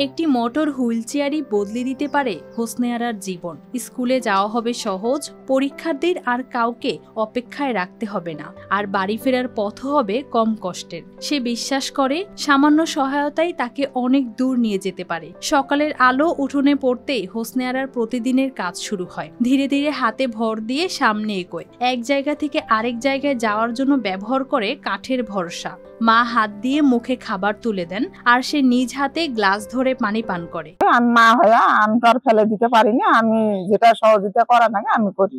একটি মোটর হুইলচেয়ারই বদলে দিতে পারে হোসনে আরার জীবন। স্কুলে যাওয়া হবে সহজ, পরীক্ষার্থীর আর কাউকে অপেক্ষায় রাখতে হবে না, আর বাড়ি ফেরার পথও হবে কম কষ্টের। সে বিশ্বাস করে সামান্য সহায়তাই তাকে অনেক দূর নিয়ে যেতে পারে। সকালের আলো উঠোনে পড়তেই হোসনে আরার প্রতিদিনের কাজ শুরু হয়। ধীরে ধীরে হাতে ভর দিয়ে সামনে এগোয়। এক জায়গা থেকে আরেক জায়গায় যাওয়ার জন্য ব্যবহার করে কাঠের ভরসা। মা হাত দিয়ে মুখে খাবার তুলে দেন, আর সে নিজ হাতে গ্লাস ধরে পানি পান করে। মা হয়ে আমি তো আর ফেলে দিতে পারি না, আমি যেটা সহযোগিতা করা লাগে আমি করি।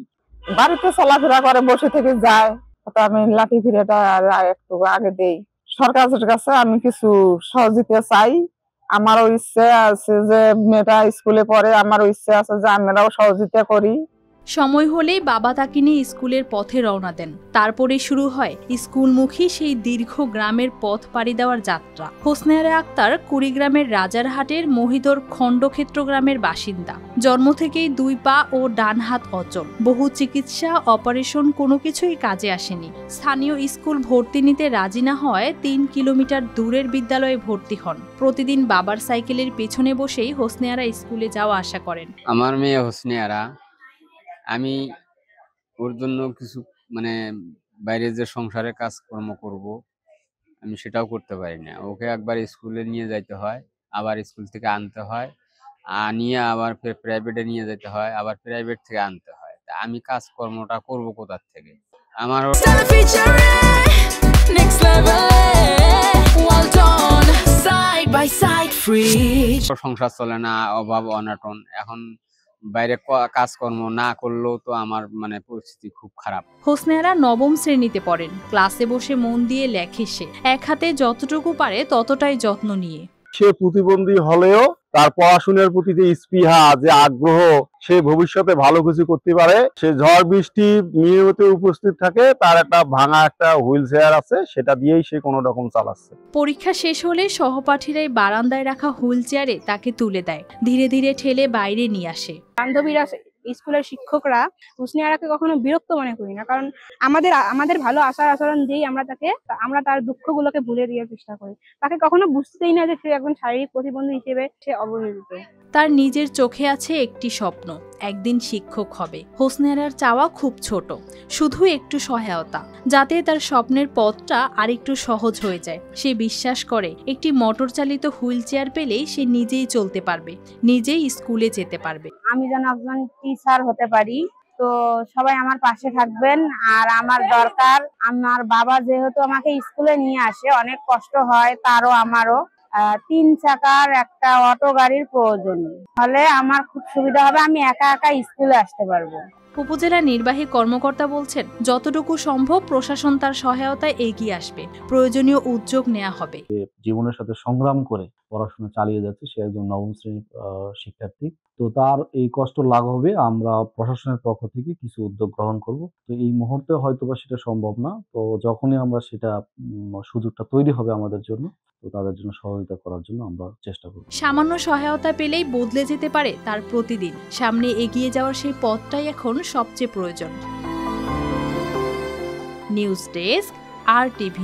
বাড়িতে চলাফেরা করে বসে থেকে যায়, আমি লাঠি ফিরেটা একটু আগে দেই। সরকারের কাছে আমি কিছু সহযোগিতা চাই। আমারও ইচ্ছে আছে যে মেয়েটা স্কুলে পড়ে, আমারও ইচ্ছে আছে যে আমরাও সহযোগিতা করি। সময় হলেই বাবা তাকে নিয়ে স্কুলের পথে রওনা দেন। তারপরে শুরু হয় স্কুলমুখী সেই দীর্ঘ গ্রামের পথ পাড়ি দেওয়ার যাত্রা। হোসনে আরা আক্তার কুড়িগ্রামের রাজারহাটের মহিদর খণ্ডক্ষেত্র গ্রামের বাসিন্দা। জন্ম থেকেই 2 পা ও ডান হাত অচল। বহু চিকিৎসা, অপারেশন কোনো কিছুই কাজে আসেনি। স্থানীয় স্কুল ভর্তি নিতে রাজি না হওয়ায় 3 কিলোমিটার দূরের বিদ্যালয়ে ভর্তি হন। প্রতিদিন বাবার সাইকেলের পেছনে বসেই হোসনে আরা স্কুলে যাওয়া আসা করেন। আমার মেয়ে হোসনে আরা, আমি ওর জন্য কিছু বাইরে যে সংসারে কাজকর্ম করব, আমি সেটাও করতে পারি না। ওকে একবার স্কুলে নিয়ে যাইতে হয়, আবার স্কুল থেকে আনতে হয়, নিয়ে আবার ফের প্রাইভেটে নিয়ে যেতে হয়, আবার প্রাইভেট থেকে আনতে হয়। তা আমি কাজকর্মটা করব কোথা থেকে? আমার সংসার চলে না, অভাব অনাটন। এখন বাইরে কাজকর্ম না করলেও তো আমার পরিস্থিতি খুব খারাপ। হোসনে আরা 9ম শ্রেণীতে পড়েন। ক্লাসে বসে মন দিয়ে লেখে সে, এক হাতে যতটুকু পারে ততটাই যত্ন নিয়ে। সে প্রতিবন্ধী হলেও তার পড়াশোনার প্রতি যে স্পৃহা, যে আগ্রহ, সে ভবিষ্যতে ভালো কিছু করতে পারে। সে ঝড় বৃষ্টি নিয়মিত উপস্থিত থাকে। তার ভাঙা একটা হুইল চেয়ার আছে, সেটা দিয়েই সে কোনো রকম চালাচ্ছে। পরীক্ষা শেষ হলে সহপাঠীরাই বারান্দায় রাখা হুইল চেয়ারে তাকে তুলে দেয়, ধীরে ধীরে ঠেলে বাইরে নিয়ে আসে। বান্ধবীরা, স্কুলের শিক্ষকরা হোসনে আরাকে কখনো বিরক্ত মনে করি না, কারণ আমাদের ভালো আচার আচরণ দিয়েই আমরা তার দুঃখগুলোকে ভুলে দেওয়ার চেষ্টা করি। তাকে কখনো বুঝতেই না যে সে একজন শারীরিক প্রতিবন্ধী হিসেবে সে অবহেলিত। তার নিজের চোখে আছে একটি স্বপ্ন, একদিন শিক্ষক হবে। হোসনে আরার চাওয়া খুব ছোট, শুধু একটু সহায়তা, যাতে তার স্বপ্নের পথটা আরেকটু সহজ হয়ে যায়। সে বিশ্বাস করে একটি মোটর চালিত হুইল চেয়ার পেলেই সে নিজেই চলতে পারবে, নিজেই স্কুলে যেতে পারবে। আমি যেন একজন টিচার হতে পারি, তো সবাই আমার পাশে থাকবেন। আর আমার দরকার, আমার বাবা যেহেতু আমাকে স্কুলে নিয়ে আসে, অনেক কষ্ট হয় তারও আমারও, 3 চাকার একটা অটো গাড়ির প্রয়োজন হলে আমার খুব সুবিধা হবে, আমি একা একা স্কুলে আসতে পারবো। উপজেলা নির্বাহী কর্মকর্তা বলছেন, যতটুকু সম্ভব প্রশাসন তার সহায়তায় এগিয়ে আসবে, প্রয়োজনীয় উদ্যোগ নেওয়া হবে। জীবনের সাথে সংগ্রাম করে পড়াশোনা চালিয়ে যাচ্ছে, সে একজন 9ম শ্রেণীর শিক্ষার্থী। তো তার এই কষ্ট লাঘবে আমরা প্রশাসনের পক্ষ থেকে কিছু উদ্যোগ গ্রহণ করব। তো এই মুহূর্তে হয়তোবা সেটা সম্ভব না, তো যখনই আমরা সেটা সুযোগটা তৈরি হবে আমাদের জন্য, তো তাদের জন্য সহযোগিতা করার জন্য আমরা চেষ্টা করব। সামান্য সহায়তা পেলেই বদলে যেতে পারে তার প্রতিদিন। সামনে এগিয়ে যাওয়ার সেই পথটাই এখন সবচেয়ে প্রয়োজন। News desk, RTV।